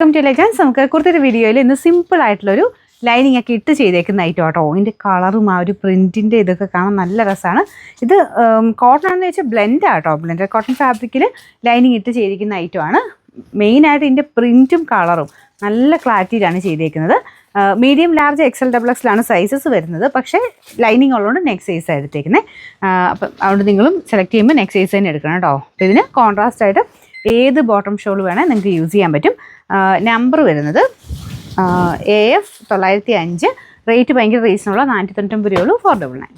Welcome to legends. നമുക്ക് കുറച്ചൊരു വീഡിയോയിൽ ഇന്ന് സിമ്പിൾ ആയിട്ടുള്ളൊരു ലൈനിങ് ഒക്കെ ഇട്ട് ചെയ്തേക്കുന്ന ഐറ്റം കേട്ടോ. ഇതിൻ്റെ കളറും ആ ഒരു പ്രിൻറ്റിൻ്റെ ഇതൊക്കെ കാണാൻ നല്ല രസമാണ്. ഇത് കോട്ടൺ ആണെന്ന് വെച്ചാൽ ബ്ലെൻഡാണ് കേട്ടോ. ബ്ലെൻഡ് കോട്ടൺ ഫാബ്രിക്കിൽ ലൈനിങ് ഇട്ട് ചെയ്തിരിക്കുന്ന ഐറ്റമാണ്. മെയിനായിട്ട് ഇതിൻ്റെ പ്രിൻറ്റും കളറും നല്ല ക്ലാരിറ്റിയിലാണ് ചെയ്തേക്കുന്നത്. മീഡിയം ലാർജ് എക്സൽ ഡബിൾ എക്സലാണ് സൈസസ് വരുന്നത്. പക്ഷേ ലൈനിങ് ഉള്ളതുകൊണ്ട് നെക്ക് സൈസാണ് എടുത്തേക്കുന്നത്. അപ്പം അതുകൊണ്ട് നിങ്ങളും സെലക്ട് ചെയ്യുമ്പോൾ നെക്ക് സൈസ് തന്നെ എടുക്കണം കേട്ടോ. അപ്പോൾ ഇതിന് കോൺട്രാസ്റ്റ് ആയിട്ട് ഏത് ബോട്ടം ഷോൾ വേണേൽ നിങ്ങൾക്ക് യൂസ് ചെയ്യാൻ പറ്റും. നമ്പർ വരുന്നത് AF 905. റേറ്റ് ഭയങ്കര റീസണബിളാണ്. 499 രൂപയുള്ളൂ. 499.